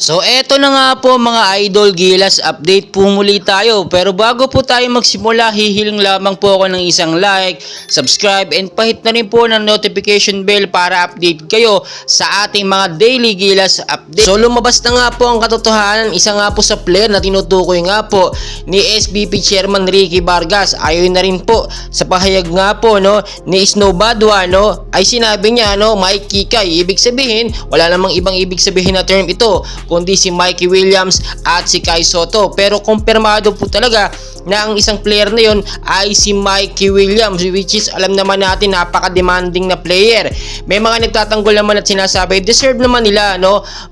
So eto na nga po mga idol, Gilas update po muli tayo. Pero bago po tayo magsimula, hihiling lamang po ako ng isang like, subscribe, and pahit na rin po ng notification bell para update kayo sa ating mga daily Gilas update. So lumabas na nga po ang katotohanan, isa nga po sa player na tinutukoy nga po ni SBP Chairman Ricky Vargas. Ayon na rin po sa pahayag nga po ni Snow Badwa ay sinabi niya Mike Kikay. Ibig sabihin, wala namang ibang ibig sabihin na term ito kundi si Mikey Williams at si Kai Sotto. Pero kumpirmado po talaga na ang isang player na yon ay si Mikey Williams, which is alam naman natin napaka-demanding na player. May mga nagtatanggol naman at sinasabi deserve naman nila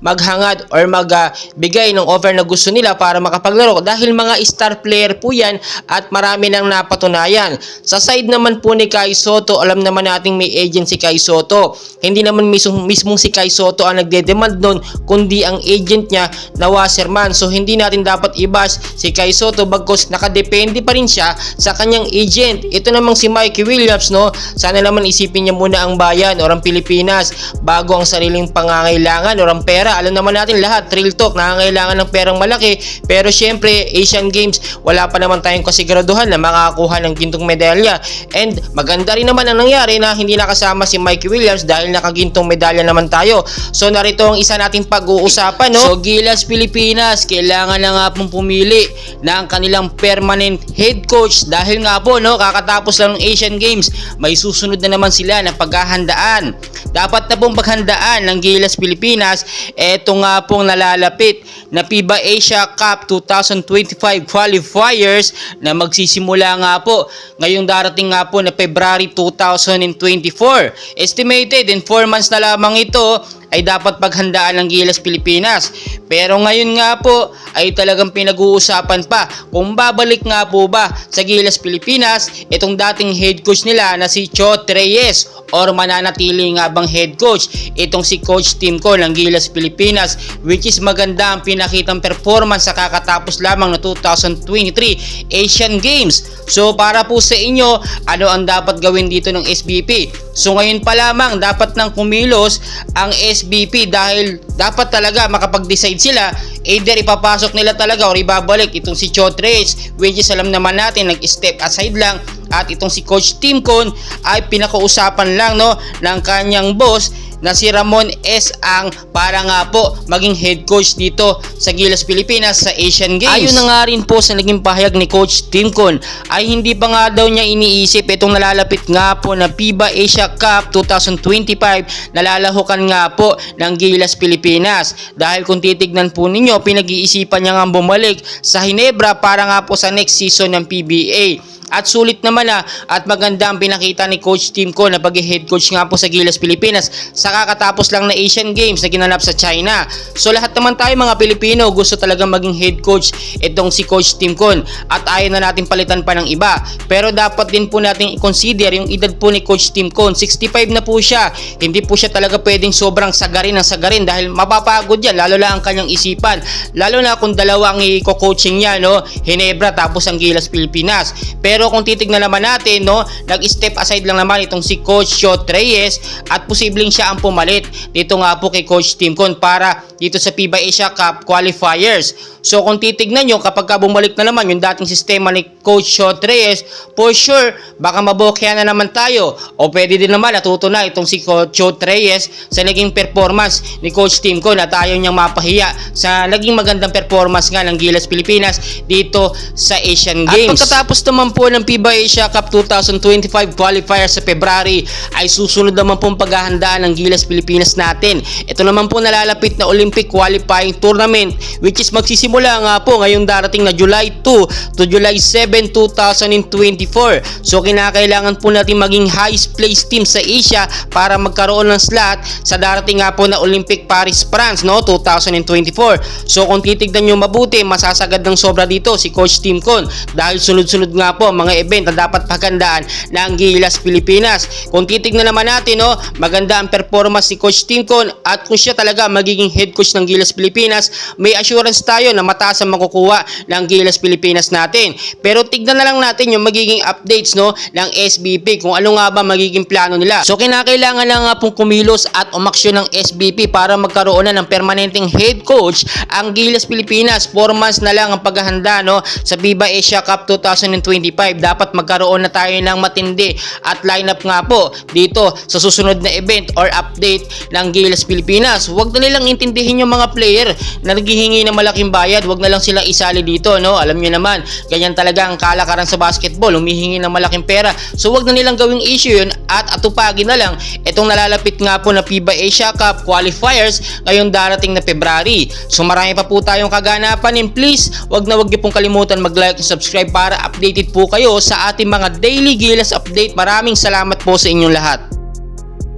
maghangad or magbigay ng offer na gusto nila para makapaglaro dahil mga star player po yan at marami nang napatunayan. Sa side naman po ni Kai Sotto, alam naman nating may agent si Kai Sotto. Hindi naman mismong si Kai Sotto ang nagde-demand nun, kundi ang agent niya na Wasserman. So hindi natin dapat i-bash si Kai Sotto bagkus nakadepende pa rin siya sa kanyang agent. Ito namang si Mikey Williams sana naman isipin niya muna ang bayan o ang Pilipinas bago ang sariling pangangailangan o ang pera. Alam naman natin lahat, real talk, nangangailangan ng perang malaki, pero syempre Asian Games wala pa naman tayong kasiguraduhan na makakakuha ng gintong medalya. And maganda rin naman ang nangyari na hindi nakasama si Mikey Williams dahil nakagintong medalya naman tayo. So narito ang isa nating pag-uusapan So Gilas Pilipinas, kailangan na nga pong pumili ng kanilang permanent head coach dahil nga po kakatapos lang ng Asian Games, may susunod na naman sila na paghahandaan. Dapat na pong paghandaan ng Gilas Pilipinas eto nga pong nalalapit na FIBA Asia Cup 2025 qualifiers na magsisimula nga po ngayong darating nga po na February 2024. Estimated in 4 months na lamang ito ay dapat paghandaan ng Gilas Pilipinas. Pero ngayon nga po ay talagang pinag-uusapan pa kung babalik nga po ba sa Gilas Pilipinas itong dating head coach nila na si Chot Reyes or mananatili nga bang head coach itong si Coach Timko ng Gilas Pilipinas, which is maganda ang pinakitang performance sa kakatapos lamang na 2023 Asian Games. So para po sa inyo, ano ang dapat gawin dito ng SBP? So ngayon pa lamang dapat nang kumilos ang SBP dahil dapat talaga makapag-decide sila, either ipapasok nila talaga o ibabalik itong si Chot Reyes, which is alam naman natin nag-step aside lang, at itong si Coach Timko ay pinakausapan lang ng kanyang boss na si Ramon S. ang para nga po maging head coach dito sa Gilas Pilipinas sa Asian Games. Ayon na nga rin po sa naging pahayag ni Coach Timko ay hindi pa nga daw niya iniisip itong nalalapit nga po na FIBA Asia Cup 2025 nalalahukan nga po ng Gilas Pilipinas. Dahil kung titignan po ninyo, pinag-iisipan niya nga bumalik sa Ginebra para nga po sa next season ng PBA. At sulit naman at maganda ang pinakita ni Coach Timko na pag-head coach nga po sa Gilas Pilipinas sa kakatapos lang na Asian Games na ginanap sa China. So lahat naman tayo mga Pilipino gusto talagang maging head coach itong si Coach Timko at ayaw na natin palitan pa ng iba. Pero dapat din po natin i-consider yung edad po ni Coach Timko. 65 na po siya. Hindi po siya talaga pwedeng sobrang sagarin ng sagarin dahil mapapagod yan, lalo na ang kanyang isipan. Lalo na kung dalawa ang i-coaching niya, Ginebra tapos ang Gilas Pilipinas. Pero kung titignan naman natin, nag-step aside lang naman itong si Coach Chot Reyes at posibleng siya ang pumalit dito nga po kay Coach Timko para dito sa FIBA Asia Cup qualifiers. So kung titignan nyo, kapag bumalik na naman yung dating sistema ni Coach Chot Reyes, for sure, baka mabokya na naman tayo. O pwede din naman natuto na itong si Coach Chot Reyes sa naging performance ni Coach Timko na tayo niyang mapahiya sa naging magandang performance nga ng Gilas Pilipinas dito sa Asian Games. At pagkatapos naman po ng FIBA Asia Cup 2025 qualifiers sa February ay susunod naman pong paghahandaan ng Gilas Pilipinas natin. Ito naman po nalalapit na Olympic qualifying tournament, which is magsisimula nga po ngayong darating na July 2 to July 7, 2024. So kinakailangan po natin maging highest place team sa Asia para magkaroon ng slot sa darating nga po na Olympic Paris, France 2024. So kung titignan nyo mabuti, masasagad ng sobra dito si Coach Timko dahil sunod-sunod nga po mga event na dapat paghandaan ng Gilas Pilipinas. Kung titignan naman natin, no, maganda ang performance ni Coach Tincon at kung siya talaga magiging head coach ng Gilas Pilipinas, may assurance tayo na mataas ang makukuha ng Gilas Pilipinas natin. Pero tignan na lang natin yung magiging updates, no, ng SBP kung ano nga ba magiging plano nila. So kinakailangan lang nga pong kumilos at umaksyon ng SBP para magkaroon na ng permanenteng head coach ang Gilas Pilipinas. 4 months na lang ang paghahanda, no, sa FIBA Asia Cup 2025. Dapat magkaroon na tayo ng matindi at lineup nga po dito sa susunod na event or update ng Gilas Pilipinas. Huwag na nilang intindihin yung mga player na naghihingi ng malaking bayad. Huwag na lang silang isali dito, no. Alam niyo naman, ganyan talaga ang kalakaran sa basketball, humihingi ng malaking pera. So huwag na nilang gawing issue yun at atupagin na lang itong nalalapit nga po na FIBA Asia Cup qualifiers ngayong darating na February. So marami pa po tayong kaganapan, and please wag niyo pong kalimutan mag-like and subscribe para updated po kayo sa ating mga daily Gilas update. Maraming salamat po sa inyong lahat.